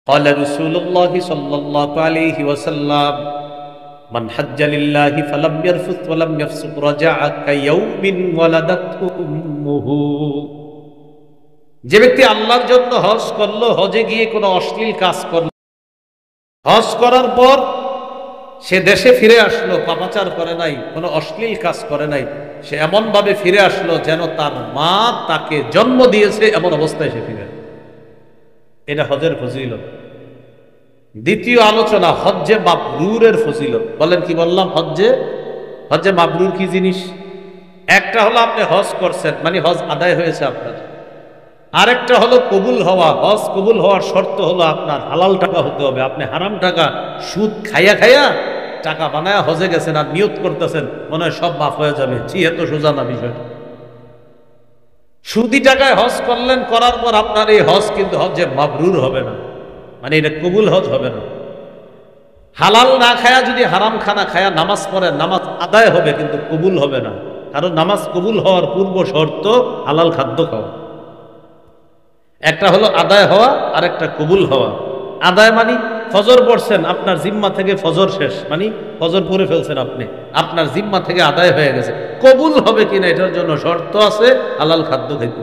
قال رسول الله صلى الله عليه وسلم من حج لله فلم يرفث ولم يفسق رجع كيوم ولدته أمه। যে ব্যক্তি আল্লাহর জন্য হজ করলো, হজে গিয়ে কোনো অশ্লীল কাজ করলো, হজ করার পর সে দেশে ফিরে আসলো, পাপাচার করে নাই, কোনো অশ্লীল কাজ করে নাই, সে এমন ভাবে ফিরে আসলো যেন তার মা তাকে জন্ম দিয়েছে এমন অবস্থায় সে ফিরে। এটা হজের ফজিলত। দ্বিতীয় আলোচনা হজ্জে মাবরুরের ফজিলত। বলেন কি বললাম? হজ্জে মাবরুর কি জিনিস? একটা হলো আপনি হজ করছেন, মানে হজ আদায় হয়েছে আপনার। আরেকটা হলো কবুল হওয়া। হজ কবুল হওয়ার শর্ত হলো আপনার হালাল টাকা হতে হবে। আপনি হারাম টাকা সুদ খাইয়া খাইয়া টাকা বানায়া হজে গেছেন আর নিয়ত করতেছেন মনে হয় সব মাফ হয়ে যাবে। এত সোজা না বিষয়টা। সুদি টাকায় হজ করলেন, করার পর আপনার এই হজ কিন্তু হজ্জে মাবরুর হবে না, মানে এটা কবুল হজ হবে না। হালাল না খায়া যদি হারাম খানা খায়া নামাজ পড়েন, নামাজ আদায় হবে কিন্তু কবুল হবে না, কারণ নামাজ কবুল হওয়ার পূর্ব শর্ত হালাল খাদ্য খাওয়া। একটা হলো আদায় হওয়া আর একটা কবুল হওয়া। আদায় মানে ফজর পড়ছেন, আপনার জিম্মা থেকে ফজর শেষ, মানে ফজর পড়ে ফেলছেন আপনি, আপনার জিম্মা থেকে আদায় হয়ে গেছে। কবুল হবে কিনা এটার জন্য শর্ত আছে হালাল খাদ্য খাইতে।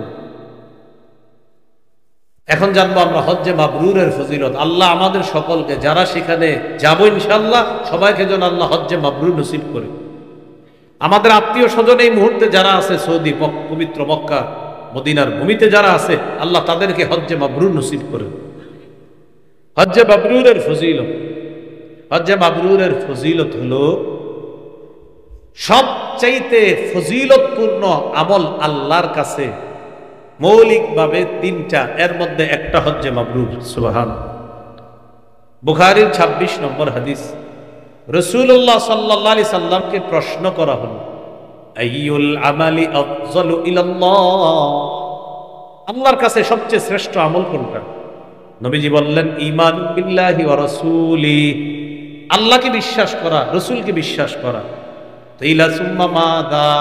এখন জানবো আমরা হজ্জে মাবরুরের ফজিলত। আল্লাহ আমাদের সকলকে, যারা সেখানে যাবো ইনশাআল্লাহ, সবাইকে যেন আল্লাহ হজ্জে মাবরুর নসিব করে। আমাদের আত্মীয় স্বজন এই মুহূর্তে যারা আছে সৌদি, পবিত্র মক্কা মদিনার ভূমিতে যারা আছে, আল্লাহ তাদেরকে হজ্জে মাবরুর নসিব করে। হজ্জে মাবরুরের ফজিলত। হজ্জে মাবরুরের ফজিলত হলো সবচাইতে ফজিলতপূর্ণ আমল আল্লাহর কাছে মৌলিকভাবে তিনটা, এর মধ্যে একটা হজ্জে মাবরুর। সুবহানাল্লাহ। বুখারীর 26 নম্বর হাদিস। রাসূলুল্লাহ সাল্লাল্লাহু আলাইহি সাল্লামকে প্রশ্ন করা হলো, আইয়ুল আমালি আফযলু ইলাল্লাহ, আল্লাহর কাছে সবচেয়ে শ্রেষ্ঠ আমল কোনটা? নবীজি বললেন, ঈমান বিল্লাহি ওয়া রাসূলি, আল্লাহকে বিশ্বাস করা, রাসূলকে বিশ্বাস করা। তাইলা সুম্মা মাদা,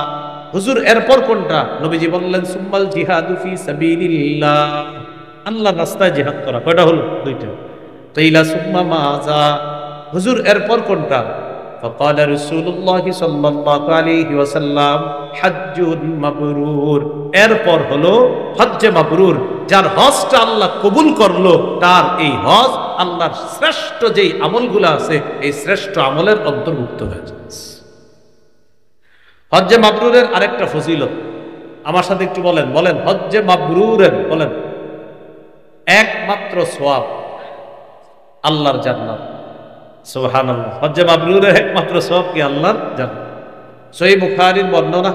হুজুর এরপর কোনটা? নবীজি বললেন, সুম্মাল জিহাদু ফি সাবিলিল্লাহ, আল্লাহর রাস্তায় জিহাদ করা। কয়টা হলো? দুইটা। তাইলা সুম্মা মাজা, হুজুর এরপর কোনটা? فقال رسول الله صلى الله عليه وسلم حجٌ মাবরুর, এরপর হলো হজ্জে মাবরুর। যার হজটা আল্লাহ কবুল করলো, তার এই হজ আল্লাহর শ্রেষ্ঠ যেই আমলগুলো আছে এই শ্রেষ্ঠ আমলের অন্তর্ভুক্ত হয়ে যায়। হজ্জে মাবরুরের আরেকটা ফজিলত আমার সাথে একটু বলেন। হজ্জে মাবরুরের বলেন একমাত্র সওয়াব আল্লাহর জান্নাত। সুবহানাল্লাহ। হজ্জে মাবরুরের একমাত্র সওয়াব কি? আল্লাহর জান্নাত। সহিহ বুখারীর বর্ণনা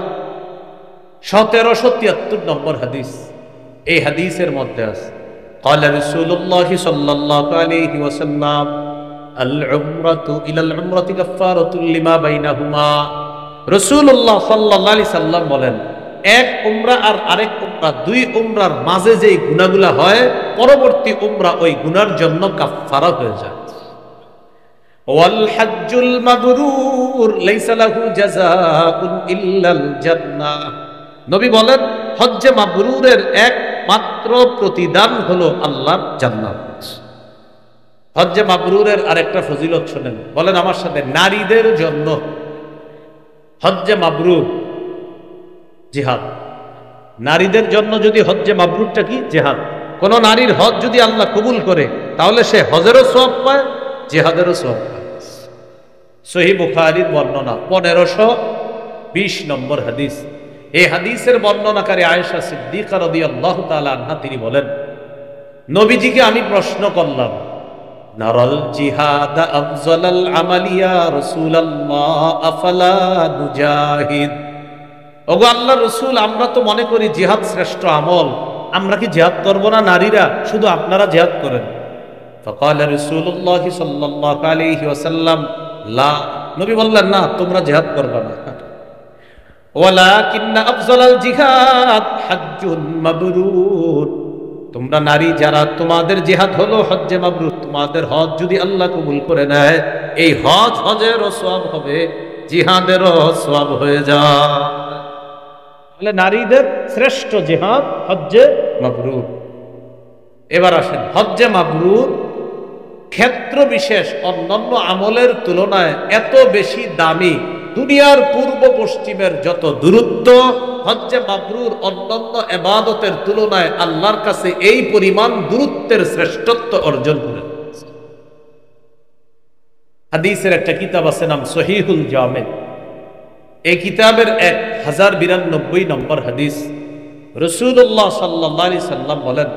1773 নম্বর হাদিস। এই হাদিসের মধ্যে আছে, قال رسول الله صلى الله عليه وسلم العمرة إلى العمرة كفارة لما بينهما। রাসূলুল্লাহ সাল্লাল্লাহু আলাইহি সাল্লাম বলেন, এক উমরা আর আরেক উমরা, দুই উমরার মাঝে যেই গুনাহগুলো হয়, পরবর্তী উমরা ওই গুনার জন্য কাফফারা হয়ে যায়। ওয়াল হজ্জুল মাবরুর লাইসা লাহু জাযাউন ইল্লাল জান্নাহ, নবী বলেন হজ্জে মাবরুরের একমাত্র প্রতিদান হলো আল্লাহর জান্নাত। হজ্জে মাবরুরের আরেকটা ফজিলত শুনেন, বলেন আমার সাথে। নারীদের জন্য হজ্জে মাবরুর জিহাদ। নারীদের জন্য যদি হজ্জে মাবরুরটা কি? জিহাদ। কোন নারীর হজ যদি আল্লাহ কবুল করে, তাহলে সে হজেরও সওয়াব পায়, জিহাদেরও সওয়াব পায়। সহিহ বুখারীর বর্ণনা 1520 নম্বর হাদিস। এই হাদিসের বর্ণনাকারী আয়েশা সিদ্দিকা রাদিয়াল্লাহু তাআলা আনহা, তিনি বলেন, নবীজিকে আমি প্রশ্ন করলাম, নারাল জিহাদ আফজালাল আমালি ইয়া রাসূলুল্লাহ আফালা নুজাহিদ, ওগো আল্লাহর রাসূল, আমরা তো মনে করি জিহাদ শ্রেষ্ঠ আমল, আমরা কি জিহাদ করব না? নারীরা শুধু আপনারা জিহাদ করেন। ফাকাল রাসূলুল্লাহ সাল্লাল্লাহু আলাইহি ওয়াসাল্লাম লা, নবী বললেন না, তোমরা জিহাদ করবে না। ওয়ালাকিন্না আফজালাল জিহাদ হজ্জুন মাবরুর, তোমরা নারী যারা, তোমাদের জিহাদ হলো হজ্জে মাবরুর। তোমাদের হজ যদি আল্লাহ কবুল করে নেয়, এই হজেরও সওয়াব হবে, জিহাদেরও সওয়াব হয়ে যায়। তাহলে নারীদের শ্রেষ্ঠ জিহাদ হজ্জে মাবরুর। এবার আসেন হজ্জে মাবরুর ক্ষেত্র বিশেষ অন্যান্য আমলের তুলনায় এত বেশি দামি, দুনিয়ার পূর্ব পশ্চিমের যত দূরত্ব, হজ্জে মাবরুর অন্যান্য ইবাদতের তুলনায় আল্লাহর কাছে এই পরিমাণ দূরত্বের শ্রেষ্ঠত্ব অর্জন করে। হাদিসের একটা কিতাব আছে, নাম সহিহুল জামে। এই কিতাবের 1092 নম্বর হাদিস, রাসূলুল্লাহ সাল্লাল্লাহু আলাইহি সাল্লাম বলেন,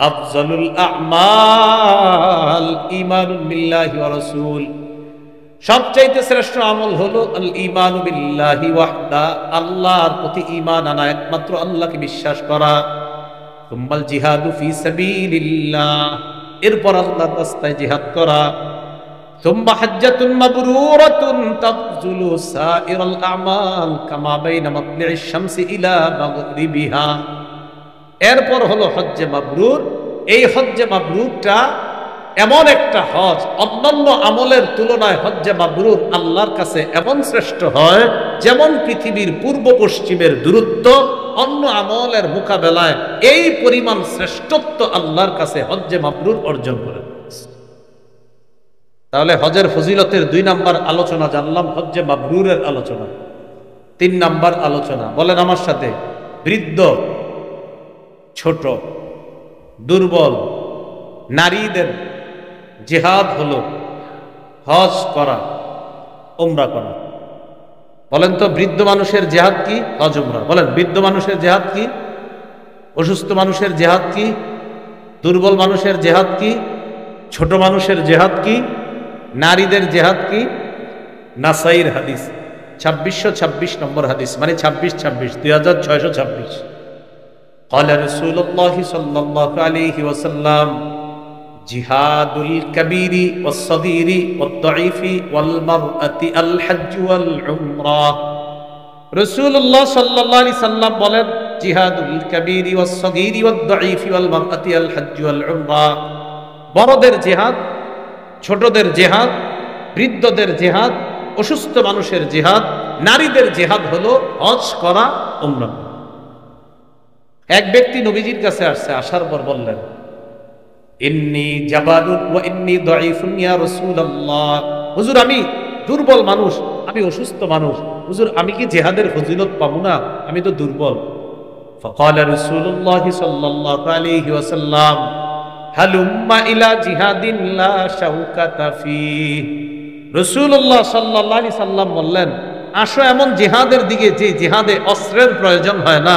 আফজালুল আ'মাল ঈমানু বিল্লাহি ওয়া রাসূল, সবচাইতে শ্রেষ্ঠ আমল হলো আল ঈমানু বিল্লাহি ওয়াহদা, আল্লাহর প্রতি ঈমান আনা, একমাত্র আল্লাহকে বিশ্বাস করা। সুম্মাল জিহাদু ফি সাবিলিল্লাহ, এরপর আল্লাহর রাস্তায় জিহাদ করা। সুম্মা হাজ্জাতুন মাবরুরাতুন তাফজুলু সাইরাল আ'মাল কামা বাইনা মাতলি'ইশ শামসি ইলা মাগরিবিহা, এরপর হলো হজ্জে মাবরুর। এই হজ্জে মাবরুরটা এমন একটা হজ, অন্যান্য আমলের তুলনায় হজ্জে মাবরুর আল্লাহর কাছে এমন শ্রেষ্ঠ হয়, যেমন পৃথিবীর পূর্ব পশ্চিমের দূরত্ব, অন্য আমলের মোকাবেলায় এই পরিমাণ শ্রেষ্ঠত্ব আল্লাহর কাছে হজ্জে মাবরুর অর্জন করে। তাহলে হজের ফজিলতের 2 নাম্বার আলোচনা জানলাম, হজ্জে মাবরুরের আলোচনা। 3 নাম্বার আলোচনা, বলেন আমার সাথে, বৃদ্ধ, ছোট, দুর্বল নারীদের জিহাদ হলো হজ করা, উমরা করা। বলেন তো, বৃদ্ধ মানুষের জিহাদ কি? হজ উমরা। বলেন, বৃদ্ধ মানুষের জিহাদ কি? অসুস্থ মানুষের জিহাদ কি? দুর্বল মানুষের জিহাদ কি? ছোট মানুষের জিহাদ কি? নারীদের জিহাদ কি? নাসাইর হাদিস 2626 নম্বর হাদিস, মানে 2626, 2626। قال رسول الله صلى الله عليه وسلم جهاد الكبير والصغير والضعيف والمرأة الحج والعمرة। রাসূলুল্লাহ সাল্লাল্লাহু আলাইহি সাল্লাম বলেন, জিহাদুল কাবীরি ওয়াস সগীরি ওয়াদ দাঈফি ওয়াল মারআতি আল হজ্জ ওয়াল উমরা, বড়দের জিহাদ, ছোটদের জিহাদ, বৃদ্ধদের জিহাদ, অসুস্থ মানুষের জিহাদ, নারীদের জিহাদ হলো হজ করা, উমরা। এক ব্যক্তি নবীজির কাছে আসছে, আসার পর বললেন, ইন্নী জাবালুন ওয়া ইন্নী দাঈফুন ইয়া রাসূলুল্লাহ, হুজুর আমি দুর্বল মানুষ, আমি অসুস্থ মানুষ, হুজুর আমি কি জিহাদের ফজিলত পাবো না? আমি তো দুর্বল। ফাকালা রাসূলুল্লাহ সাল্লাল্লাহু আলাইহি ওয়াসাল্লাম হালুম্মা ইলা জিহাদিন লা শাওকাতা ফীহ। রাসূলুল্লাহ সাল্লাল্লাহু আলাইহি সাল্লাম বললেন, আসো এমন জিহাদের দিকে যে জিহাদে অস্ত্রের প্রয়োজন হয় না,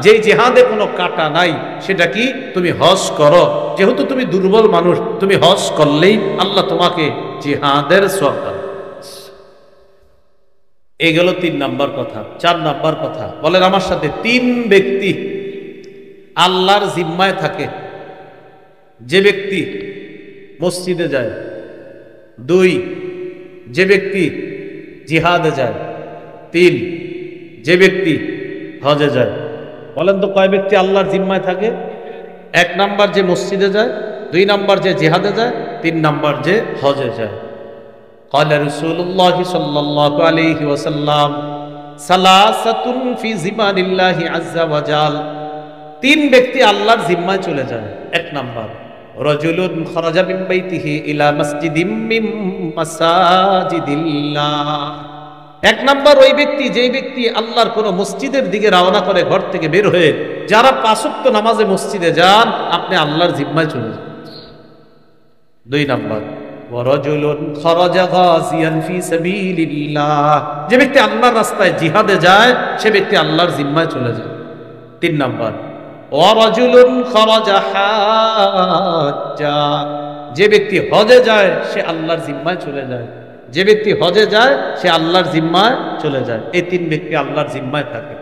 যেই জিহাদে কোনো কাটা নাই। সেটা কি? তুমি হজ করো। যেহেতু তুমি দুর্বল মানুষ, তুমি হজ করলেই আল্লাহ তোমাকে জিহাদের সওয়াব দেন। এই গেল 3 নাম্বার কথা। 4 নাম্বার কথা, বলেন আমার সাথে, 3 ব্যক্তি আল্লাহর জিম্মায় থাকে। যে ব্যক্তি মসজিদে যায়, 2 যে ব্যক্তি জিহাদে যায়, 3 যে ব্যক্তি হজে যায়। বলেন তো কয় ব্যক্তি আল্লাহর জিম্মায় থাকে? 1 নাম্বার যে মসজিদে যায়, 2 নাম্বার যে জিহাদে যায়, 3 নাম্বার যে হজে যায়। قال رسول الله صلى الله عليه وسلم ثلاثة في زمان الله عز وجل, 3 ব্যক্তি আল্লাহর জিম্মায় চলে যায়। 1 নাম্বার, রাজুলুন খারাজা মিন বাইতিহি ইলা মসজিদিম মিন মাসাজিদিল্লাহ। 1 নাম্বার ওই ব্যক্তি, যেই ব্যক্তি আল্লাহর কোন মসজিদের দিকে রওনা করে, ঘর থেকে বের হয়ে। যারা 5 ওয়াক্ত নামাজে মসজিদে যান, আপনি আল্লাহর জিম্মায় চলে যান। 2 নাম্বার, ওয়ারাজুলুন খারাজা গাজিয়ান ফি সাবিলিল্লাহ, যে ব্যক্তি আল্লাহর রাস্তায় জিহাদে যায়, সে ব্যক্তি আল্লাহর জিম্মায় চলে যায়। 3 নাম্বার, ওয়ারাজুলুন খারাজা হাজ্জা, যে ব্যক্তি হজে যায় সে আল্লাহর জিম্মায় চলে যায়। যে ব্যক্তি হজে যায় সে আল্লাহর জিম্মায় চলে যায়। এই 3 ব্যক্তি আল্লাহর জিম্মায় থাকে।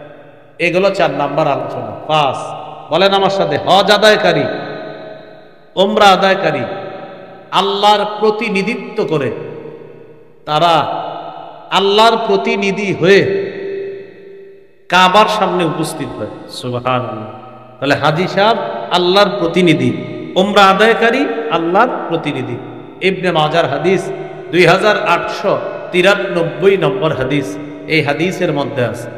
এগুলো 4 নাম্বার আলোচনা। 5, বলেন আমার সাথে, হজ আদায়কারী, উমরা আদায়কারী, আল্লাহর প্রতিনিধিত্ব করে, তারা আল্লাহর প্রতিনিধি হয়ে কাবার সামনে উপস্থিত হয়। সুবহানাল্লাহ। তাহলে হাজী সাহেব আল্লাহর প্রতিনিধি, উমরা আদায়কারী আল্লাহর প্রতিনিধি। ইবনে মাজার হাদিস 2893 নম্বর হাদিস। এই হাদিসের মধ্যে আছে,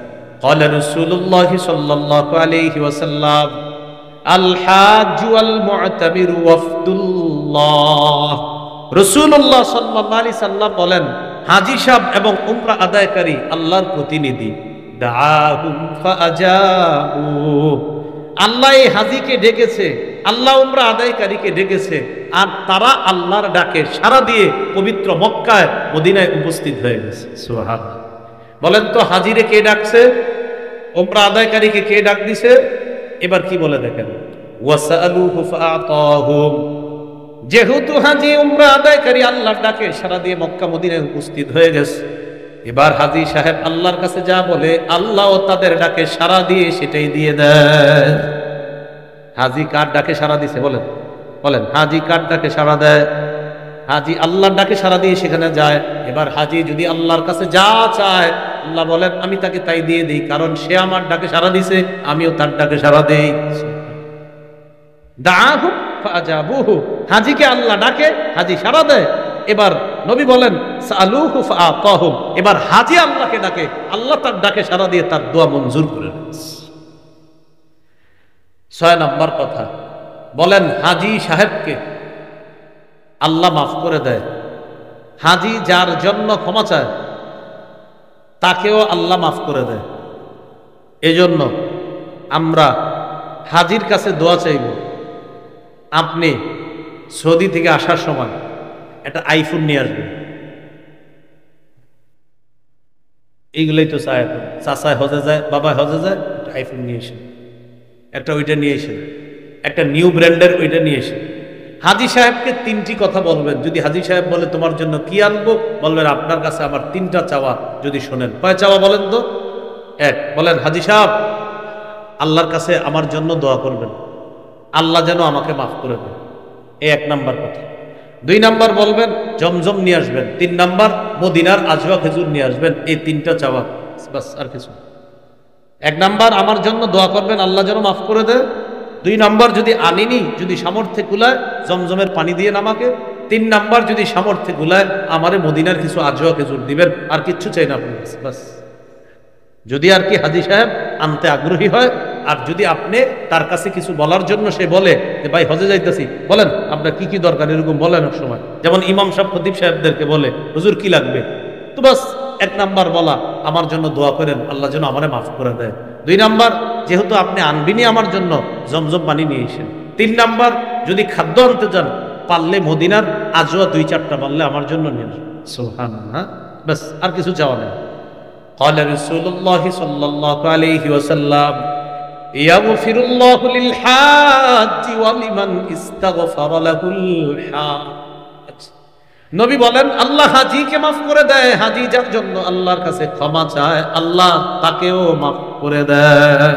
قال رسول الله صلى الله عليه وسلم الحاج والمعتمر وفد الله রাসূলুল্লাহ সাল্লাল্লাহু আলাইহি সাল্লাম বলেন, হাজী সাহেব এবং উমরা আদায়কারী আল্লাহর প্রতিনিধি। দাআহুম ফাআজাবু, আল্লাহ এই হাজীকে ডেকেছে, আল্লাহ উমরা আদায়কারীকে ডেকেছে, আর তারা আল্লাহর ডাকে সাড়া দিয়ে পবিত্র মক্কায় মদিনায় উপস্থিত হয়ে গেছে। সুবহানাল্লাহ। বলেন তো হাজীরে কে ডাকছে? উমরা আদায়কারীকে কে ডাক দিছে? এবার কি বলে দেখেন, ওয়াসালুহু ফাআতাহুম, যেহেতু হাজী উমরা আদায়কারী আল্লাহর ডাকে সাড়া দিয়ে মক্কা মদিনায় উপস্থিত হয়ে গেছে, এবার হাজী সাহেব আল্লাহর কাছে যা বলে আল্লাহ তাদের ডাকে সাড়া দিয়ে সেটাই দিয়ে দেয়। হাজী কার ডাকে সাড়া দিছে? বলেন বলেন, হাজী কার ডাকে সাড়া দেয়? হাজী আল্লাহর ডাকে সাড়া দিয়ে সেখানে যায়। এবার হাজী যদি আল্লাহর কাছে যা চায়, আল্লাহ বলেন আমি তাকে তাই দিয়ে দিই, কারণ সে আমার ডাকে সাড়া দিছে, আমিও তার ডাকে সাড়া দেই। দাআহুম ফাআজাবুহু, হাজীকে আল্লাহ ডাকে, হাজী সাড়া দেয়। এবার নবী বলেন সাআলুহু ফাআতাহুম, এবার হাজী আল্লাহকে ডাকে, আল্লাহ তার ডাকে সাড়া দিয়ে তার দোয়া মঞ্জুর করে নেন। 6 নম্বর কথা, বলেন হাজী সাহেবকে আল্লাহ মাফ করে দেয়। হাজী যার জন্য ক্ষমা চায় তাকেও আল্লাহ মাফ করে দেয়। এজন্য আমরা হাজীর কাছে দোয়া চাইব। আপনি সৌদি থেকে আসার সময় একটা আইফোন নিয়ে আসবেন। এইগুলোই তো চায়, এখন চাচায় হজে যায়, বাবায় হজে যায়, একটা আইফোন নিয়ে এসে, একটা ওইটা নিয়ে এসে, একটা নিউ ব্র্যান্ডের ওইটা নিয়ে এসে হাজী সাহেবকে 3টি কথা বলবেন। যদি হাজী সাহেব বলে তোমার জন্য কি আনবো, বলবেন আপনার কাছে আমার 3টা চাওয়া যদি শোনেন। কয় চাওয়া বলেন তো? 1, বলেন হাজী সাহেব আল্লাহর কাছে আমার জন্য দোয়া করবেন, আল্লাহ যেন আমাকে মাফ করে দেন। এই 1 নাম্বার কথা। 2 নাম্বার বলবেন জমজম নিয়ে আসবেন। 3 নাম্বার মদিনার আজওয়া খেজুর নিয়ে আসবেন। এই 3টা চাওয়া, বাস, আর কিছু। 1 নাম্বার আমার জন্য দোয়া করবেন, আল্লাহ যেন মাফ করে দেয়। 2 নাম্বার যদি আনিনি, যদি সামর্থ্যে কুলায় জমজমের পানি দিয়ে আমাকে। 3 নাম্বার যদি সামর্থ্যে কুলায় আমারে মদিনার কিছু আজওয়া খেজুর দিবেন। আর কিচ্ছু চাই না আপনার কাছে, বাস। যদি আর কি হাজী সাহেব আনতে আগ্রহী হয়, আর যদি আপনি তার কাছে কিছু বলার জন্য সে বলে যে ভাই হজে যাইতেছি, বলেন আপনার কি কি দরকার, এরকম বলেন এক সময়। যেমন ইমাম সাহেব খতিব সাহেবদেরকে বলে হুজুর কি লাগবে, তো বাস 1 নাম্বার বলা আমার জন্য দোয়া করেন, আল্লাহ যেন আমারে মাফ করে দেয়। 2 নাম্বার যেহেতু আপনি আনবিনি আমার জন্য, জমজম পানি নিয়ে এসেন। 3 নাম্বার যদি খাদ্য আনতে যান, পারলে মদিনার আজওয়া 2-4টা বললে আমার জন্য নিয়ে আসুন। সুবহানাল্লাহ, বাস, আর কিছু চাওয়া নেই। قال رسول الله صلى الله عليه وسلم يغفر الله للحاج ولمن استغفر له الحاج। নবী বলেন আল্লাহ হাজীকে মাফ করে দেয়, হাজী যার জন্য আল্লাহর কাছে ক্ষমা চায় আল্লাহ তাকেও মাফ করে দেয়।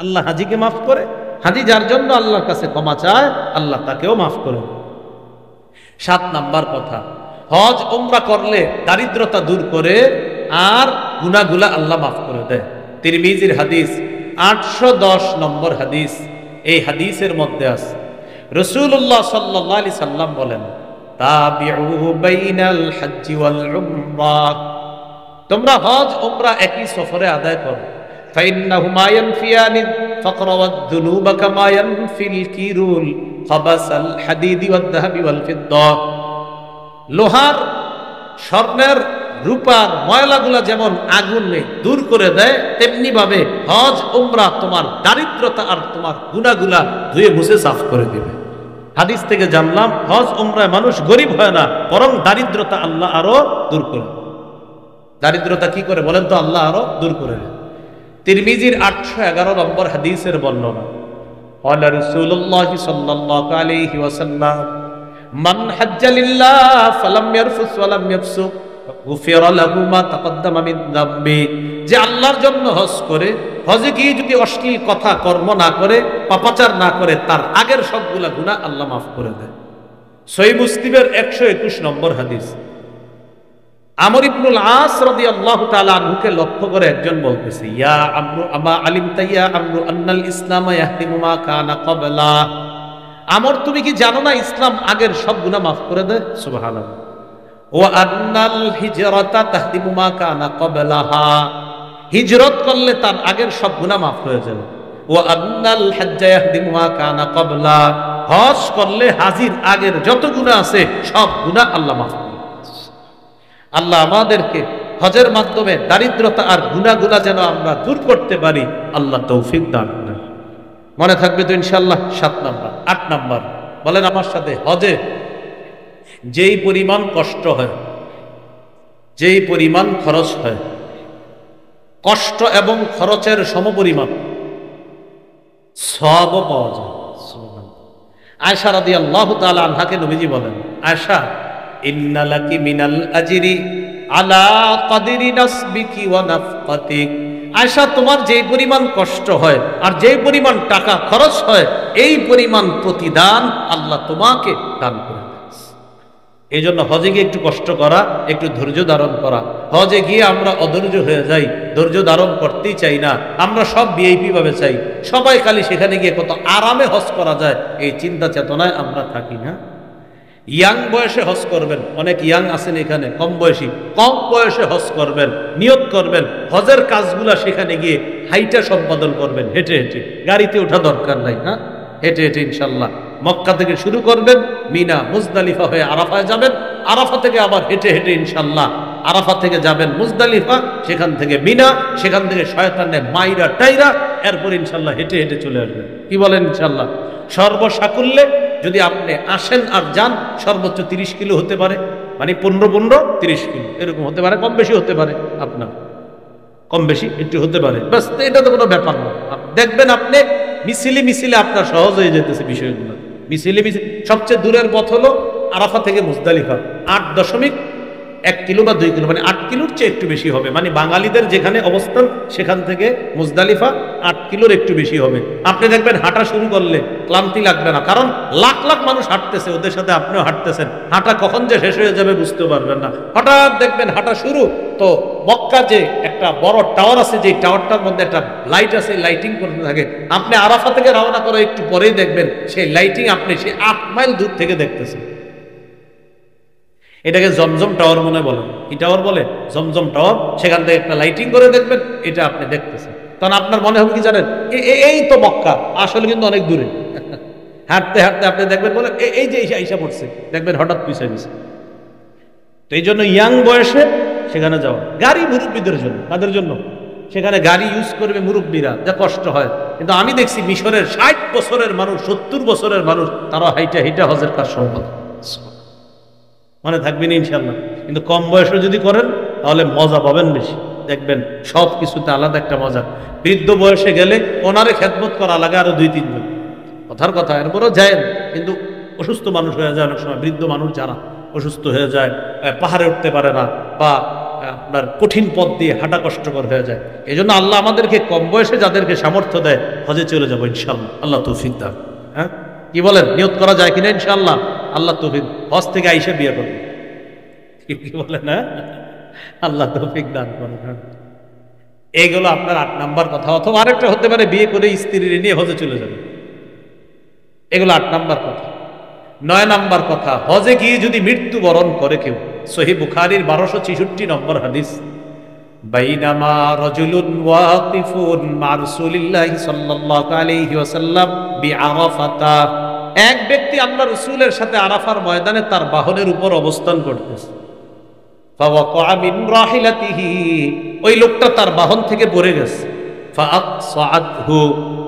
আল্লাহ হাজীকে মাফ করে, হাজী যার জন্য আল্লাহর কাছে ক্ষমা চায় আল্লাহ তাকেও মাফ করে। 7 নাম্বার কথা, হজ উমরা করলে দারিদ্রতা দূর করে আর গুনাহগুলা আল্লাহ মাফ করে দেয়। তিরমিজির হাদিস 810 নম্বর হাদিস। এই হাদিসের মধ্যে আছে রাসূলুল্লাহ সাল্লাল্লাহু আলাইহি সাল্লাম বলেন তাবিউ বাইনাল হজ্জি ওয়াল উমরাহ, তোমরা হজ উমরা একই সফরে আদায় করো। ফাইন্নাহুমা ইয়ানফিয়ানি ফাকর ওয়াদ যুনুবা কামা ইয়ানফিল কিরুল খাবাসাল হাদিদি ওয়াদ যাহাবি ওয়াল ফিদ্দা। লোহার, স্বর্ণের, রূপার ময়লাগুলা যেমন আগুনে দূর করে দেয়, তেমনি ভাবে হজ উমরা তোমার দারিদ্রতা আর তোমার গুনাহগুলা ধুয়ে মুছে সাফ করে দিবে। হাদিস থেকে জানলাম হজ উমরায় মানুষ গরিব হয় না, বরং দারিদ্রতা আল্লাহ আরো দূর করে। দারিদ্রতা কি করে বলেন তো? আল্লাহ আরো দূর করে। তিরমিজির 811 নম্বর হাদিসের বর্ণনা, قال رسول الله صلى الله عليه وسلم من حج لله فلم يرفث ولم يفسق غفر له ما تقدم من ذنبه। যে আল্লাহর জন্য হজ করে, হজে গিয়ে যদি অশ্লীল কথা কর্ম না করে, পাপাচার না করে, তার আগের সবগুলা গুনাহ আল্লাহ মাফ করে দেয়। সহিহ মুসলিমের 121 নম্বর হাদিস। আমর ইবনুল আস রাদিয়াল্লাহু তাআলা আনহুকে লক্ষ্য করে একজন বলতেছে, ইয়া আমরু আমা আলিমতা ইয়া আমরু আন্নাল ইসলাম ইয়াহদিমু মা কানা ক্বাবলা। আমর তুমি কি জানো না ইসলাম আগের সব গুনাহ মাফ করে দেয়? সুবহানাল্লাহ। ওয়া আন্নাল হিজরাতা তাহদিমু মা কানা ক্বাবলাহা, হিজরত করলে তার আগের সব গুনাহ মাফ হয়ে যাবে। ওয়া আন্নাল হজ্জা ইয়াহদিমু মা কানা ক্বাবলা, হজ করলে হাজির আগের যত গুনাহ আছে সব গুনাহ আল্লাহ মাফ করে। আল্লাহ আমাদেরকে হজের মাধ্যমে দারিদ্রতা আর গুনাহগুলো যেন আমরা দূর করতে পারি, আল্লাহ তৌফিক দান করেন। মনে থাকবে তো ইনশাআল্লাহ। 7 নাম্বার। 8 নাম্বার বলেন আমার সাথে, হজে যেই পরিমাণ কষ্ট হয়, যেই পরিমাণ খরচ হয়, কষ্ট এবং খরচের সমপরিমাণ সওয়াবও পাওয়া যায়। আয়েশা রাদিয়াল্লাহু তাআলা আনহাকে নবীজি বলেন, আয়েশা ইন্না লাকি মিনাল আজরি আলা কদরি নাসবিকি ওয়া নাফকাতিক। আয়েশা, তোমার যেই পরিমাণ কষ্ট হয় আর যেই পরিমাণ টাকা খরচ হয়, এই পরিমাণ প্রতিদান আল্লাহ তোমাকে দান করে। এই জন্য হজে গিয়ে একটু কষ্ট করা, একটু ধৈর্য ধারণ করা। হজে গিয়ে আমরা অধৈর্য হয়ে যাই, ধৈর্য ধারণ করতেই চাই না। আমরা সব ভিআইপি ভাবে চাই, সবাই খালি সেখানে গিয়ে কত আরামে হজ করা যায় এই চিন্তা চেতনায় আমরা থাকি না। ইয়াং বয়সে হজ করবেন, অনেক ইয়াং আছেন এখানে কম বয়সী, কম বয়সে হজ করবেন, নিয়ত করবেন হজের কাজগুলা সেখানে গিয়ে হাইটা সম্পাদন করবেন, হেঁটে হেঁটে, গাড়িতে ওঠা দরকার নাই। হ্যাঁ, হেঁটে হেঁটে ইনশাল্লাহ মক্কা থেকে শুরু করবেন, মিনা মুজদালিফা হয়ে আরাফায় যাবেন, আরাফা থেকে আবার হেঁটে হেঁটে ইনশাল্লাহ আরাফা থেকে যাবেন মুজদালিফা, সেখান থেকে মিনা, সেখান থেকে শয়তানের মাইরা টাইরা, এরপর ইনশাল্লাহ হেঁটে হেঁটে চলে আসবেন। কি বলেন ইনশাল্লাহ? সর্বসাকুল্যে যদি আপনি আসেন আর যান, সর্বোচ্চ 30 কিলো হতে পারে, মানে 15 30 কিলো এরকম হতে পারে, কম বেশি হতে পারে, আপনার কম বেশি একটু হতে পারে, বাস। এটা তো কোনো ব্যাপার না। দেখবেন আপনি মিছিলে মিছিলে আপনার সহজ হয়ে যেতেছে বিষয়গুলো। মিছিলে মিছিলে সবচেয়ে দূরের পথ হলো আরাফা থেকে মুজদালিফা, 8.1 কিলো বা 2 কিলো, মানে 8 কিলোর চেয়ে একটু বেশি হবে। মানে বাঙালিদের যেখানে অবস্থান সেখান থেকে মুজদালিফা 8 কিলোর একটু বেশি হবে। আপনি দেখবেন হাঁটা শুরু করলে ক্লান্তি লাগবে না, কারণ লাখ লাখ মানুষ হাঁটতেছে, ওদের সাথে আপনিও হাঁটতেছেন। হাঁটা কখন যে শেষ হয়ে যাবে বুঝতে পারবেন না। হঠাৎ দেখবেন হাঁটা শুরু, তো মক্কা যে একটা বড় টাওয়ার আছে, যে টাওয়ারটার মধ্যে একটা লাইট আছে, লাইটিং করতে থাকে। আপনি আরাফা থেকে রওনা করে একটু পরেই দেখবেন সেই লাইটিং আপনি সেই 8 মাইল দূর থেকে দেখতেছেন। এটাকে জমজম টাওয়ার মনে বলেন। কি টাওয়ার বলে? জমজম টাওয়ার। সেখান থেকে একটা লাইটিং করে দেখবেন, এটা আপনি দেখতেছেন। তখন আপনার মনে হবে কি জানেন, এই তো মক্কা, আসলে কিন্তু অনেক দূরে। হাঁটতে হাঁটতে আপনি দেখবেন বলে এই যে আইসা পড়ছে, দেখবেন হঠাৎ পিছিয়ে গেছে। তো এই জন্য ইয়াং বয়সে সেখানে যাওয়া। গাড়ি মুরব্বীদের জন্য, তাদের জন্য সেখানে গাড়ি ইউজ করবে মুরব্বীরা, যা কষ্ট হয়। কিন্তু আমি দেখছি মিশরের 60 বছরের মানুষ, 70 বছরের মানুষ, তারা হাইটা হাইটা হজের কাজ সম্পদ। মনে থাকবেন ইনশাল্লাহ। কিন্তু কম বয়সে যদি করেন তাহলে মজা পাবেন বেশি, দেখবেন সব কিছুতে আলাদা একটা মজা। বৃদ্ধ বয়সে গেলে ওনারে খেদমত করা লাগে আরো 2-3 জন, কথার কথা। এরপরও যায়, কিন্তু অসুস্থ মানুষ হয়ে যায় অনেক সময়। বৃদ্ধ মানুষ যারা অসুস্থ হয়ে যায়, পাহাড়ে উঠতে পারে না, বা আপনার কঠিন পথ দিয়ে হাঁটা কষ্টকর হয়ে যায়। এই জন্য আল্লাহ আমাদেরকে কম বয়সে যাদেরকে সামর্থ্য দেয়, হজে চলে যাবো ইনশাল্লাহ। আল্লাহ তৌফিক দান। হ্যাঁ, কি বলেন? নিয়ত করা যায় কিনা ইনশাল্লাহ? আল্লাহ তৌফিক। হজ থেকে আইসা বিয়ে করবে, কি বলেন? হ্যাঁ, আল্লাহ তৌফিক দান করেন। এইগুলো আপনার 8 নাম্বার কথা। অথবা আরেকটা হতে পারে, বিয়ে করে স্ত্রী নিয়ে হজে চলে যাবে। এগুলো 8 নাম্বার কথা। 9 নাম্বার কথা, হজে গিয়ে যদি মৃত্যুবরণ করে কেউ, সহিহ বুখারীর 1266 নম্বর হাদিস, বাইনামা রাজুলুন ওয়াকিফুন মা রাসূলিল্লাহি সাল্লাল্লাহু আলাইহি ওয়াসাল্লাম বিআরাফাতা। এক ব্যক্তি আল্লাহ রাসূলের সাথে আরাফার ময়দানে তার বাহনের উপর অবস্থান করতেছে। ফাওয়াকা মিন রাহিলাতিহি, ওই লোকটা তার বাহন থেকে পড়ে গেছে। ফাআকসাআতহু,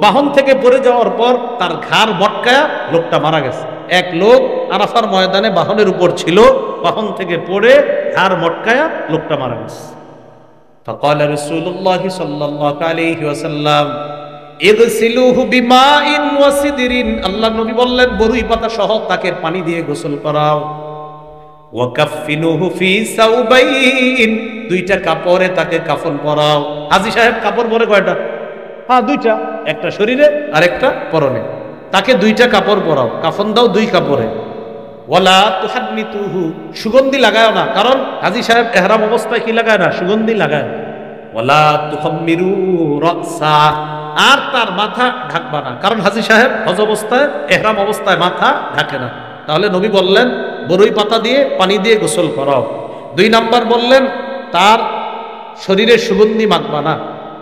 বাহন থেকে পড়ে যাওয়ার পর তার ঘাড় মটকায়া লোকটা মারা গেছে। এক লোক আরাফার ময়দানে বাহনের উপর ছিল, বাহন থেকে পড়ে ঘাড় মটকায়া লোকটা মারা গেছে। ফাকালা রাসূলুল্লাহি সাল্লাল্লাহু আলাইহি ওয়াসাল্লাম ইগসিলুহু বিমাইন ওয়া সিদরিন, আল্লাহর নবী বললেন বরুই পাতা সহ তাকে পানি দিয়ে গোসল করাও। ওয়া কাফফিনুহু ফি সাউবাইন, 2টা কাপড়ে তাকে কাফন পরাও। হাজী সাহেব কাপড় পরে কয়টা? হ্যাঁ, 2টা, একটা শরীরে আর একটা পরনে। তাকে 2টা কাপড় পরাও, কাফন দাও 2 কাপড়ে। ওয়ালা তুহান্নিতুহু, সুগন্ধি লাগায় না, কারণ হাজী সাহেব ইহরাম অবস্থায় কি লাগায় না? সুগন্ধি লাগায়। ওয়ালা তুখাম্মিরু রাসা, আর তার মাথা ঢাকবা না, কারণ হাজী সাহেব হজ অবস্থায় ইহরাম অবস্থায় মাথা ঢাকে না। তাহলে নবী বললেন বরই পাতা দিয়ে পানি দিয়ে গোসল করাও। 2 নাম্বার বললেন তার শরীরে সুগন্ধি মাখবা না।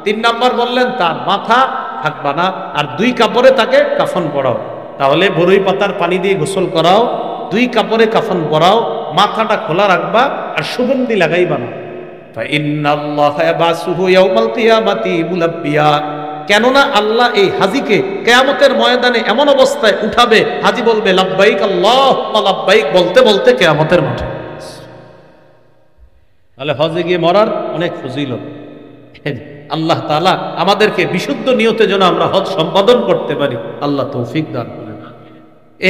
3 নাম্বার বললেন তার মাথা ঢাকবা না, আর 2 কাপড়ে তাকে কাফন পরাও। তাহলে বরই পাতার পানি দিয়ে গোসল করাও, 2 কাপড়ে কাফন পরাও, মাথাটা খোলা রাখবা, আর সুগন্ধি লাগাইবা না। কেননা আল্লাহ এই হাজিকে কিয়ামতের ময়দানে এমন অবস্থায় উঠাবে, হাজি বলবে লাব্বাইক আল্লাহুম্মা লাব্বাইক বলতে বলতে কিয়ামতের মাঠে। তাহলে হজে গিয়ে মরার অনেক ফজিলত। আল্লাহ তাআলা আমাদেরকে বিশুদ্ধ নিয়তে যেন আমরা হজ সম্পাদন করতে পারি, আল্লাহ তৌফিক দান করেন।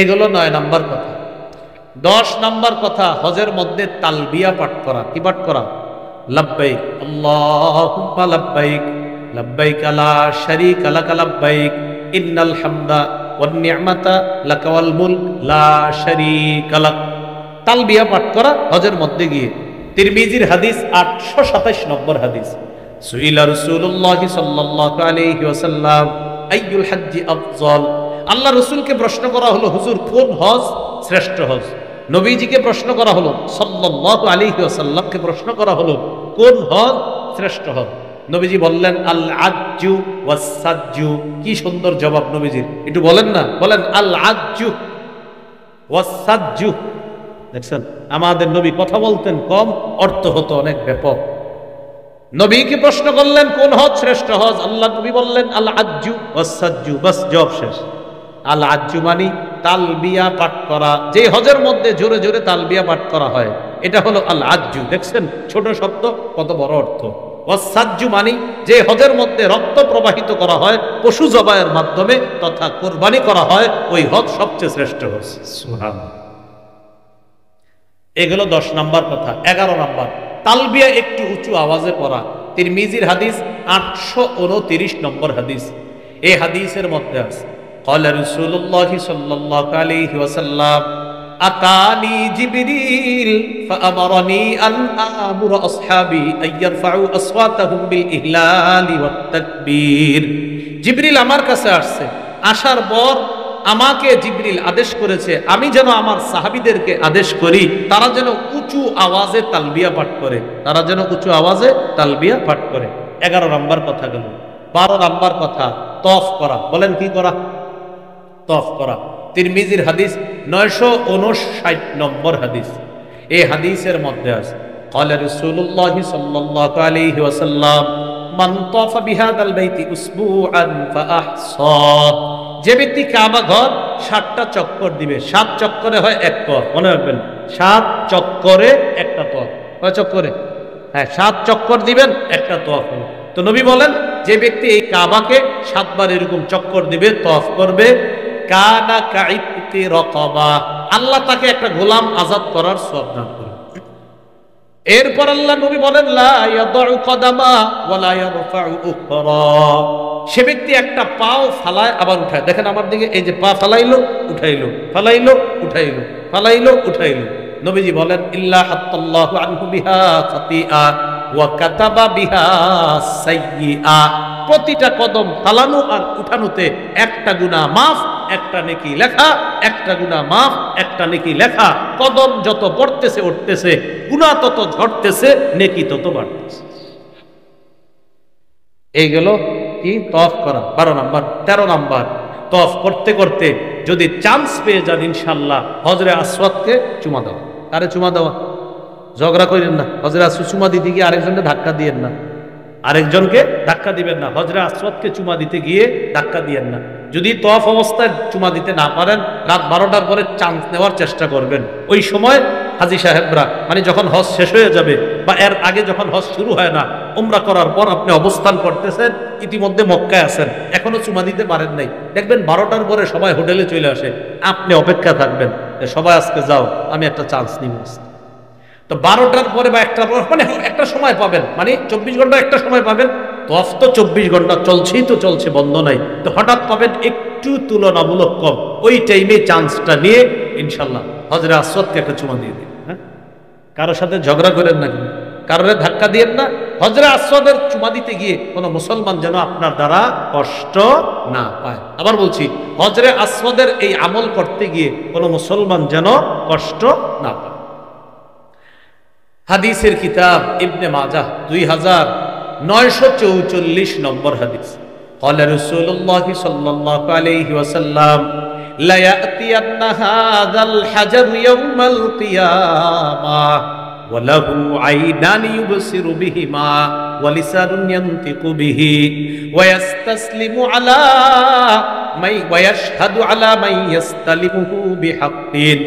এগুলো 9 নাম্বার কথা। 10 নাম্বার কথা, হজের মধ্যে তালবিয়া পাঠ করা। কি পাঠ করা? লাব্বাইক আল্লাহুম্মা লাব্বাইক, লাব্বাইক লা শারীকা লাকা লাব্বাইক, ইন্নাল হামদা ওয়ান নি'মাতা লাকা ওয়াল মুলক লা শারীকা লাক। তালবিয়া পাঠ করা হজের মধ্যে গিয়ে। তিরমিজির হাদিস 827 নম্বর হাদিস। সুইলা রাসূলুল্লাহ সাল্লাল্লাহু আলাইহি ওয়াসাল্লাম আইয়ুল হজ্জি আফযল। আল্লাহ রাসূলকে প্রশ্ন করা হলো, হুজুর কোন হজ শ্রেষ্ঠ হজ? নবীজিকে প্রশ্ন করা হলো, সাল্লাল্লাহু আলাইহি ওয়াসাল্লামকে প্রশ্ন করা হলো, কোন হজ শ্রেষ্ঠ হজ? নবীজি বললেন আল আজ্জু ওয়াস সাজ্জু। কি সুন্দর জবাব নবীজির, একটু বলেন না, বলেন আল আজ্জু ওয়াস সাজ্জু। দেখছেন আমাদের নবী কথা বলতেন কম, অর্থ হতো অনেক ব্যাপক। নবীকে প্রশ্ন করলেন কোন হজ শ্রেষ্ঠ হজ? আল্লাহ নবী বললেন আল আজ্জু ওয়াস সাজ্জু। বাস জবাব শেষ। আল আজ্জু মানে তালবিয়া পাঠ করা, যে হজের মধ্যে জোরে জোরে তালবিয়া পাঠ করা হয়, এটা হলো আল আজ্জু। দেখছেন ছোট শব্দ, কত বড় অর্থ। ওয়াস সাজ্জু মানে যে হজের মধ্যে রক্ত প্রবাহিত করা হয় পশু জবাইয়ের মাধ্যমে তথা কুরবানি করা হয়, ওই হজ সবচেয়ে শ্রেষ্ঠ হজ। সুবহানাল্লাহ। এগুলো 10 নাম্বার কথা। 11 নাম্বার, তালবিয়া একটু উঁচু আওয়াজে পড়া। তিরমিজির হাদিস 829 নম্বর হাদিস। এই হাদিসের মধ্যে আছে قال رسول الله صلى الله عليه وسلم أتاني جبريل فأمرني أن آمر أصحابي أن يرفعوا أصواتهم بالإهلال والتكبير। জিবরিল আমার কাছে আসছে, আসার পর আমাকে জিবরিল আদেশ করেছে আমি যেন আমার সাহাবীদেরকে আদেশ করি তারা যেন উঁচু আওয়াজে তালবিয়া পাঠ করে, তারা যেন উঁচু আওয়াজে তালবিয়া পাঠ করে। 11 নাম্বার কথা গেল। 12 নাম্বার কথা, তওয়াফ করা। বলেন কি করা? তওয়াফ করা। তিরমিজির হাদিস 959 নম্বর হাদিস। এই হাদিসের মধ্যে আছে قال رسول الله صلى الله عليه وسلم من طاف بهذا البيت اسبوعا فاحصاه। যে ব্যক্তি কাবা ঘর 7টা চক্কর দিবে, 7 চক্করে হয় 1 তওয়াফ। মনে রাখবেন 7 চক্করে একটা তওয়াফ। কয় চক্করে? হ্যাঁ 7 চক্কর দিবেন, একটা তওয়াফ হবে। তো নবী বলেন যে ব্যক্তি এই কাবাকে 7 বার এরকম চক্কর দিবে, তওয়াফ করবে, কানা কাইতি রাকাবা, আল্লাহ তাকে একটা গোলাম আজাদ করার সওয়াব দান করবে। এরপর আল্লাহ নবী বলেন লা ইয়াদউ কদামা ওয়া লা ইয়ারফাউ উখরা। সে ব্যক্তি একটা পাও ফালায় আবার উঠায়। দেখেন আমার দিকে, এই যে পা ফালাইলো উঠাইলো, ফালাইলো উঠাইলো, ফালাইলো উঠাইলো। নবীজি বলেন ইল্লা হাত্তাল্লাহু আনহু বিহা খাতিআ ওয়া কাতাবা বিহা সাইয়্যিআ। প্রতিটা কদম ফালানো আর উঠানোতে একটা গুনাহ মাফ, একটা নেকি লেখা, একটা গুনাহ মাফ, একটা নেকি লেখা। কদম যত পড়তেছে উঠতেছে, গুনাহ তত ঝরতেছে, নেকি তত বাড়তেছে। এই গেল কি? তওয়াফ করা। 12 নাম্বার। 13 নাম্বার, তওয়াফ করতে করতে যদি চান্স পেয়ে যান ইনশাআল্লাহ হজরে আসওয়াদকে চুমা দেওয়া। আরে চুমা দেওয়া, ঝগড়া করেন না। হজরে আসওয়াদ চুমা দিতে গিয়ে আরেকজনকে ধাক্কা দিয়েন না, আরেকজনকে ধাক্কা দিবেন না। হজরে আসওয়াদকে চুমা দিতে গিয়ে ধাক্কা দিয়েন না। যদি তওয়াফ অবস্থায় চুমা দিতে না পারেন, রাত 12টার পরে চান্স নেওয়ার চেষ্টা করবেন। ওই সময় হাজী সাহেবরা, মানে যখন হজ শেষ হয়ে যাবে বা এর আগে যখন হজ শুরু হয় না, উমরা করার পর আপনি অবস্থান করতেছেন, ইতিমধ্যে মক্কায় আছেন, এখনো চুমা দিতে পারেন নাই, দেখবেন 12টার পরে সবাই হোটেলে চলে আসে, আপনি অপেক্ষা থাকবেন সবাই আজকে যাও, আমি একটা চান্স নিব। তো 12টার পরে বা 1টার পর, মানে একটা সময় পাবেন, মানে 24 ঘন্টা একটা সময় পাবেন। তওয়াফ তো 24 ঘন্টা চলছেই, তো চলছে, বন্ধ নাই। তো হঠাৎ পাবেন একটু তুলনামূলক কম, ওই টাইমে চান্সটা নিয়ে ইনশাল্লাহ হজরে আসওয়াদকে একটা চুমা দিয়ে দিন। হ্যাঁ, কারোর সাথে ঝগড়া করেন না, কারোর ধাক্কা দিয়েন না। হজরে আসওয়াদের চুমা দিতে গিয়ে কোনো মুসলমান যেন আপনার দ্বারা কষ্ট না পায়। আবার বলছি, হজরে আসওয়াদের এই আমল করতে গিয়ে কোনো মুসলমান যেন কষ্ট না পায়। হাদিসের কিতাব ইবনে মাজাহ 2944 নম্বর হাদিস। قال رسول الله صلى الله عليه وسلم লা ইয়াতিয়ান্না হাযাল হাজার ইয়াউমাল কিয়ামাহ ওয়া লাহু আইনান ইউবসিরু বিহিমা ওয়া লিসানুন ইয়ানতিকু বিহি ওয়া ইয়াস্তাসলিমু আলা মাই ওয়া ইয়াশহাদু আলা মান ইয়াস্তালিমুহু বিহাক্কিন।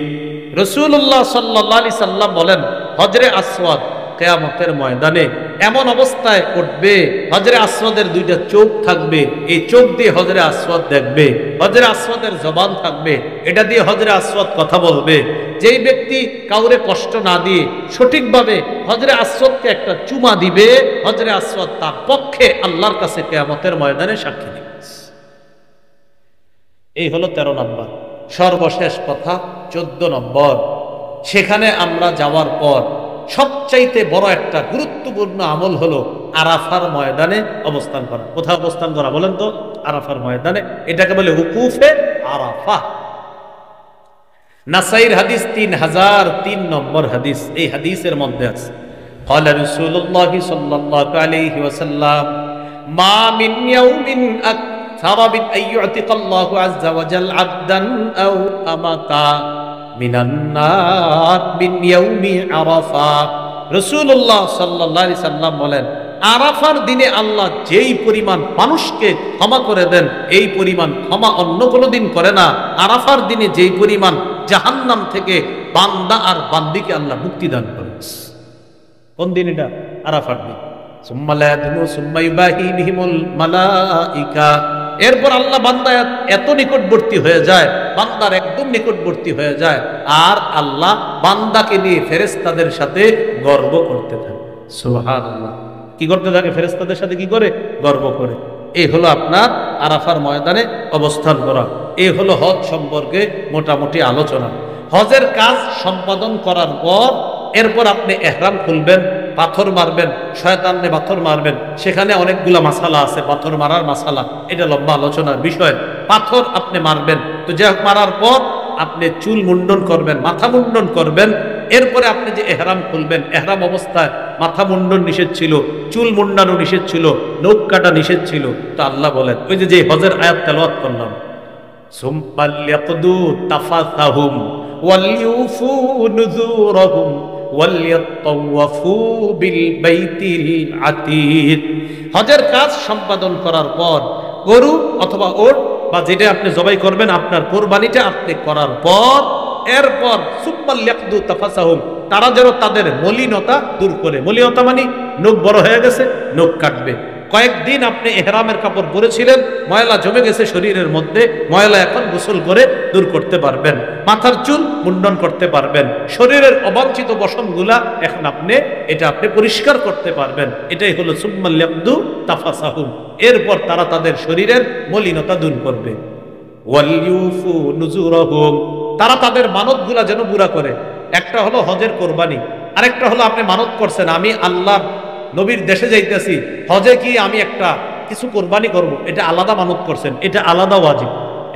রাসূলুল্লাহ সাল্লাল্লাহু আলাইহি সাল্লাম বলেন, হজরে আসওয়াদ কিয়ামতের ময়দানে এমন অবস্থায় উঠবে, হজরে আসওয়াদের দুইটা চোখ থাকবে, এই চোখ দিয়ে হজরে আসওয়াদ দেখবে, হজরে আসওয়াদের জবান থাকবে, এটা দিয়ে হজরে আসওয়াদ কথা বলবে। যেই ব্যক্তি কাউরে কষ্ট না দিয়ে সঠিকভাবে হজরে আসওয়াদকে একটা চুমা দিবে, হজরে আসওয়াদ তার পক্ষে আল্লাহর কাছে কিয়ামতের ময়দানে সাক্ষী দিবে। এই হলো 13 নম্বর। সর্বশেষ কথা 14 নম্বর। সেখানে আমরা যাওয়ার পর সবচাইতে বড় একটা গুরুত্বপূর্ণ আমল হলো আরাফার ময়দানে অবস্থান করা। কোথায় অবস্থান করা বলেন তো? আরাফার ময়দানে। এটাকে বলে উকুফে আরাফা। নাসাইর হাদিস 3003 নম্বর হাদিস। এই হাদিসের মধ্যে আছে, قال رسول الله صلى الله عليه وسلم ما من يوم أكثر من أن يعتق الله عز وجل عبدا أو أمتا من النار من يوم عرفة। রাসূলুল্লাহ সাল্লাল্লাহু আলাইহি সাল্লাম বলেন, আরাফার দিনে আল্লাহ যেই পরিমাণ মানুষকে ক্ষমা করে দেন, এই পরিমাণ ক্ষমা অন্য কোনো দিন করে না। আরাফার দিনে যেই পরিমাণ জাহান্নাম থেকে বান্দা আর বান্দিকে আল্লাহ মুক্তি দান করেন। কোন দিন এটা? আরাফার দিন। সুম্মা লা ইয়াদনু সুম্মা ইউবাহি বিহিমুল মালাইকা। এরপর আল্লাহ বান্দা এত নিকটবর্তী হয়ে যায়, বান্দার একদম নিকটবর্তী হয়ে যায়, আর আল্লাহ বান্দাকে নিয়ে ফেরেশতাদের সাথে গর্ব করতে থাকে। সুবহানাল্লাহ। কি করতে থাকে? ফেরেশতাদের সাথে কি করে? গর্ব করে। এই হলো আপনার আরাফার ময়দানে অবস্থান করা। এই হলো হজ সম্পর্কে মোটামুটি আলোচনা। হজের কাজ সম্পাদন করার পর এরপর আপনি ইহরাম খুলবেন, পাথর মারবেন, শয়তানে পাথর মারবেন। সেখানে অনেকগুলা মাসালা আছে, পাথর মারার মাসালা, এটা লম্বা আলোচনার বিষয়। পাথর আপনি মারবেন, তো যে মারার পর আপনি চুল মুন্ডন করবেন, মাথা মুন্ডন করবেন। এরপরে আপনি যে ইহরাম খুলবেন, ইহরাম অবস্থায় মাথা মুন্ডন নিষেধ ছিল, চুল মুন্ডানো নিষেধ ছিল, নখ কাটা নিষেধ ছিল। তো আল্লাহ বলেন, ওই যে হজের আয়াত তেলাওয়াত করলাম, সুম্মাল ইয়াকদু তাফাসাহুম ওয়াল ইউফু নুযুরহুম ওয়াল ইয়াতাওয়াফু বিল বাইতিল আতীক। হজের কাজ সম্পাদন করার পর গরু অথবা ওট বা যেটা আপনি জবাই করবেন, আপনার কোরবানিটা আপনি করার পর এরপর সুম্মাল ইয়াকদু তাফাসাহুম, তারা যেন তাদের মলিনতা দূর করে। মলিনতা মানে নখ বড় হয়ে গেছে, নখ কাটবে। কয়েকদিন আপনি ইহরামের কাপড় পরেছিলেন, ময়লা জমে গেছে শরীরের মধ্যে, ময়লা এখন গোসল করে দূর করতে পারবেন। মাথার চুল মুন্ডন করতে পারবেন। শরীরের অবাঞ্ছিত বসনগুলা এখন আপনি পরিষ্কার করতে পারবেন। এটাই হলো সুম্মাল ইয়াকদু তাফাসাহুম। এরপর তারা তাদের শরীরের মলিনতা দূর করবে। ওয়াল ইউফু নুযুরহুম, তারা তাদের মানতগুলা যেন পুরা করে। একটা হলো হজের কোরবানি, আরেকটা হলো আপনি মানত করছেন, আমি আল্লাহ নবীর দেশে যাইতেছি, হজে কি আমি একটা কিছু কোরবানি করব, এটা আলাদা মানত করছেন, এটা আলাদা ওয়াজিব।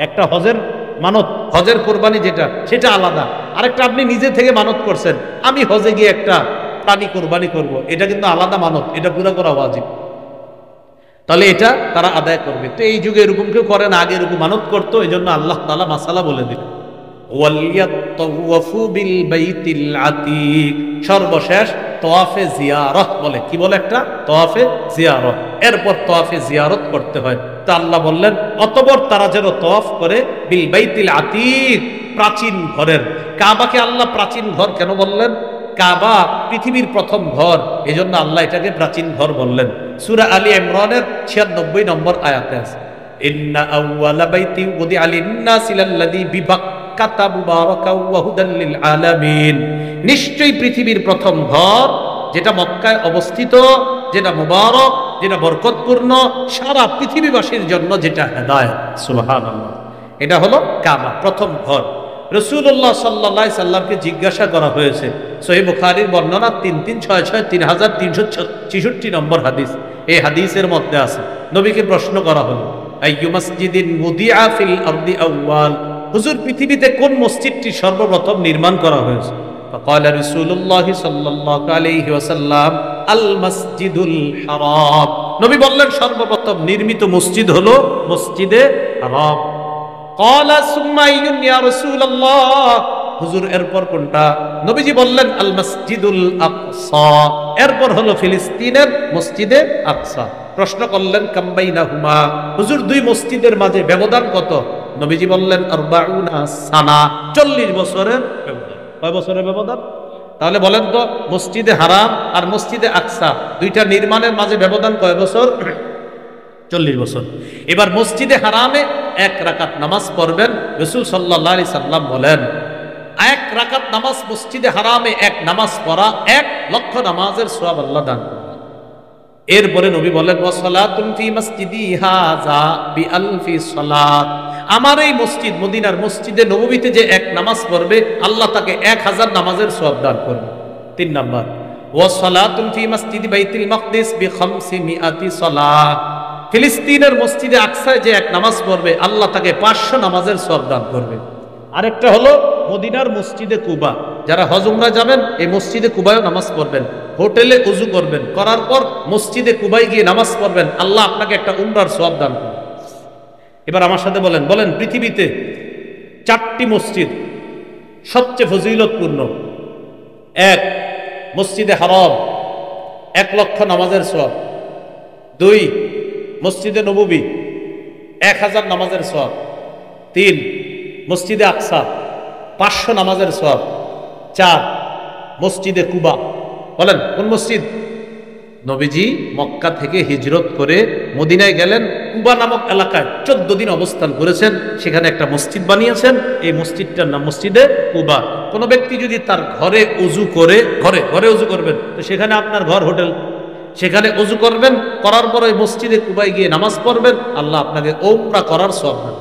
একটা হজের মানত, হজের কোরবানি যেটা, সেটা আলাদা। আরেকটা আপনি নিজে থেকে মানত করছেন, আমি হজে গিয়ে একটা প্রাণী কোরবানি করব, এটা কিন্তু আলাদা মানত, এটা পুরা করা ওয়াজিব। তাহলে এটা তারা আদায় করবে। তো এই যুগে এরকম কেউ করে না, আগে এরকম মানত করতো, এই জন্য আল্লাহ তাআলা মাসালা বলে দিলেন, ওয়ালিয়াতাওয়াফু বিল বাইতিল আতীক। সর্বশেষ তাওয়াফে জিয়ারত বলে, কি বলে? একটা তাওয়াফে জিয়ারত। এরপর তাওয়াফে জিয়ারত করতে হয়। তো আল্লাহ বললেন, অতঃপর তারা যেন তাওয়াফ করে বিল বাইতিল আতীক, প্রাচীন ঘরের। কাবাকে আল্লাহ প্রাচীন ঘর কেন বললেন? কাবা পৃথিবীর প্রথম ঘর, এজন্য আল্লাহ এটাকে প্রাচীন ঘর বললেন। সূরা আলী ইমরানের 96 নম্বর আয়াতে আছে, ইন্না আউওয়ালা বাইতিন উদিআ লিন-নাসি লাল্লাযী বিবাক্কাতা মুবারাকাও ওয়া হুদাল লিল আলামিন। নিশ্চয়ই পৃথিবীর প্রথম ঘর যেটা মক্কায় অবস্থিত, যেটা মুবারক, যেটা বরকতপূর্ণ, সারা পৃথিবীবাসীর জন্য যেটা হেদায়েত। সুবহানাল্লাহ। এটা হলো কাবা, প্রথম ঘর। রাসূলুল্লাহ সাল্লাল্লাহু আলাইহি সাল্লামকে জিজ্ঞাসা করা হয়েছে, সহিহ বুখারীর বর্ণনা 3366 3366 নম্বর হাদিস। এই হাদিসের মধ্যে আছে, নবীকে প্রশ্ন করা হলো, আইয়ু মাসজিদিন মুদিআ ফিল আরদি আউয়াল, হুজুর পৃথিবীতে কোন মসজিদটি সর্বপ্রথম নির্মাণ করা হয়েছে? فقال رسول الله صلى الله عليه وسلم আল মসজিদুল হারাম। নবী বললেন, সর্বপ্রথম নির্মিত মসজিদ হলো মসজিদে হারাম। ক্বালা সুম্মা আইয়ুন ইয়া রাসূলুল্লাহ, হুজুর এরপর কোনটা? নবীজি বললেন আল মসজিদুল আকসা, এরপর হলো ফিলিস্তিনের মসজিদে আকসা। প্রশ্ন করলেন কাম বাইনাহুমা, হুজুর দুই মসজিদের মাঝে ব্যবধান কত? নবীজি বললেন 40 সানা, 40 বছরের ব্যবধান। কয় বছরের ব্যবধান? তাহলে বলেন তো, মসজিদে হারাম আর মসজিদে আকসা দুইটা নির্মাণের মাঝে ব্যবধান কয় বছর? 40 বছর। এবার মসজিদে হারামে 1 রাকাত নামাজ পড়বেন, রাসূল সাল্লাল্লাহু আলাইহি সাল্লাম বলেন 1 রাকাত নামাজ মসজিদে হারামে 1 নামাজ পড়া 1 লক্ষ নামাজের সওয়াব আল্লাহ দান করবেন। এরপরে নবী বলেন ওয়া সালাতুন ফি মসজিদি হাযা বিআলফি সালাত, আমার এই মসজিদ মদিনার মসজিদে নববীতে যে 1 নামাজ পড়বে আল্লাহ তাকে 1000 নামাজের সওয়াব দান করবে। 3 নাম্বার ওয়া সালাতুন ফি মসজিদি বাইতুল মাকদিস বি500 সালাহ, ফিলিস্তিনের মসজিদে আকসায় যে 1 নামাজ পড়বে আল্লাহ তাকে 500 নামাজের সওয়াব দান করবে। আরেকটা হলো মদিনার মসজিদে কুবা, যারা হজ উমরা যাবেন এই মসজিদে কুবায়ও নামাজ পড়বেন, হোটেলে ওযু করবেন, করার পর মসজিদে কুবায় গিয়ে নামাজ পড়বেন, আল্লাহ আপনাকে একটা উমরার সওয়াব দান করবে। এবার আমার সাথে বলেন বলেন পৃথিবীতে 4টি মসজিদ সবচেয়ে ফজিলতপূর্ণ। 1 মসজিদে হারাম 1 লক্ষ নামাজের সওয়াব। 2 মসজিদে নববী 1000 নামাজের সওয়াব। 3 মসজিদে আকসা 500 নামাজের সওয়াব। 4 মসজিদে কুবা। বলেন কোন মসজিদ? নবীজি মক্কা থেকে হিজরত করে মদিনায় গেলেন, কুবা নামক এলাকায় 14 দিন অবস্থান করেছেন, সেখানে একটা মসজিদ বানিয়েছেন, এই মসজিদটার নাম মসজিদে কুবা। কোন ব্যক্তি যদি তার ঘরে ওযু করে, ঘরে ওযু করবেন, তো সেখানে আপনার ঘর হোটেল, সেখানে ওযু করবেন, করার পর ওই মসজিদে কুবায় গিয়ে নামাজ পড়বেন, আল্লাহ আপনাকে উমরা করার সওয়াব দেন।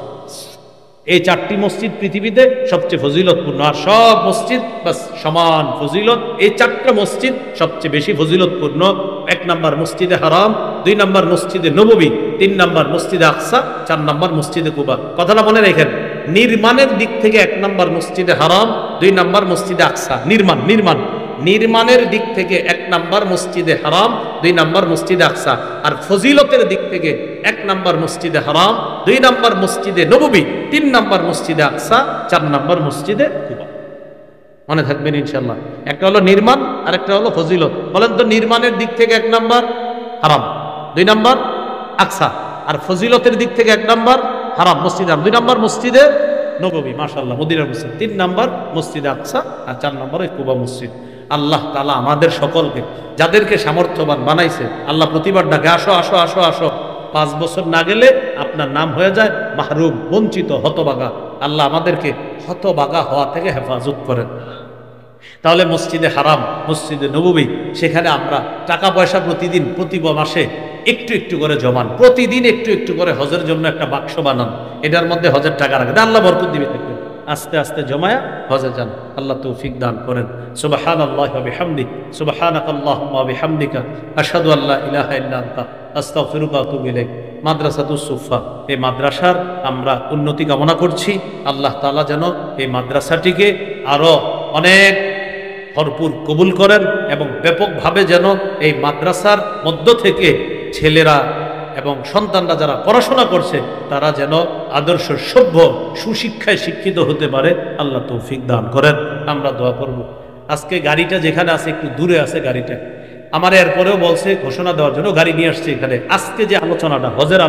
এই 4টি মসজিদ পৃথিবীতে সবচেয়ে ফজিলতপূর্ণ, আর সব মসজিদ বাস সমান ফজিলত। এই 4টা মসজিদ সবচেয়ে বেশি ফজিলতপূর্ণ। 1 নাম্বার মসজিদে হারাম, 2 নাম্বার মসজিদে নববী, 3 নাম্বার মসজিদে আকসা, 4 নাম্বার মসজিদে কুবা। কথাটা মনে রাখেন, নির্মাণের দিক থেকে 1 নাম্বার মসজিদে হারাম, 2 নাম্বার মসজিদে আকসা। নির্মাণের দিক থেকে 1 নাম্বার মসজিদে হারাম, 2 নাম্বার মসজিদে আকসা। আর ফজিলতের দিক থেকে 1 নাম্বার মসজিদে হারাম, 2 নাম্বার মসজিদে নববী, 3 নাম্বার মসজিদে আকসা, 4 নাম্বার মসজিদে কুবা। মনে থাকবেন ইনশাআল্লাহ। একটা হলো নির্মাণ আর একটা হলো ফজিলত। বলেন তো, নির্মাণের দিক থেকে 1 নাম্বার হারাম, 2 নাম্বার আকসা, আর ফজিলতের দিক থেকে 1 নাম্বার হারাম মসজিদে হারাম, 2 নাম্বার মসজিদে নববী মাশাআল্লাহ মদিনার মসজিদ, 3 নাম্বার মসজিদে আকসা, আর 4 নাম্বার ওই কুবা মসজিদ। আল্লাহ তাআলা আমাদের সকলকে, যাদেরকে সামর্থ্যবান বানাইছে, আল্লাহ প্রতিবার ডাকে আসো আসো আসো আসো। 5 বছর না গেলে আপনার নাম হয়ে যায় মাহরুম, বঞ্চিত, হতভাগা। আল্লাহ আমাদেরকে হতভাগা হওয়া থেকে হেফাজত করেন। তাহলে মসজিদে হারাম, মসজিদে নববী, সেখানে আমরা টাকা পয়সা প্রতিদিন প্রতি মাসে একটু একটু করে জমান, প্রতিদিন একটু একটু করে হজের জন্য একটা বাক্স বানান, এটার মধ্যে হজের টাকা রাখেন, আল্লাহ বরকত দিবে থাকবেন। আস্তে আস্তে জমায়া হজে যান, আল্লাহ তৌফিক দান করেন। সুবহানাল্লাহি ওয়া বিহামদিহি, সুবহানাকাল্লাহুম্মা ওয়া বিহামদিকা, আশহাদু আল্লা ইলাহা ইল্লা আনতা, আস্তাগফিরুকা ওয়া আতুবু ইলাইক। মাদ্রাসাতুস সুফা, এই মাদ্রাসার আমরা উন্নতি কামনা করছি। আল্লাহ তাআলা যেন এই মাদ্রাসাটিকে আরো অনেক ভরপুর কবুল করেন এবং ব্যাপকভাবে যেন এই মাদ্রাসার মধ্য থেকে ছেলেরা এবং সন্তানরা যারা পড়াশোনা করছে তারা যেন আদর্শ সভ্য সুশিক্ষায় শিক্ষিত হতে পারে। আল্লাহ তৌফিক দান করেন। আমরা দোয়া করব। আজকে গাড়িটা যেখানে আছে একটু দূরে আছে গাড়িটা, আমার এরপরেও বলছে ঘোষণা দেওয়ার জন্য গাড়ি নিয়ে আসছে এখানে। আজকে যে আলোচনাটা হজের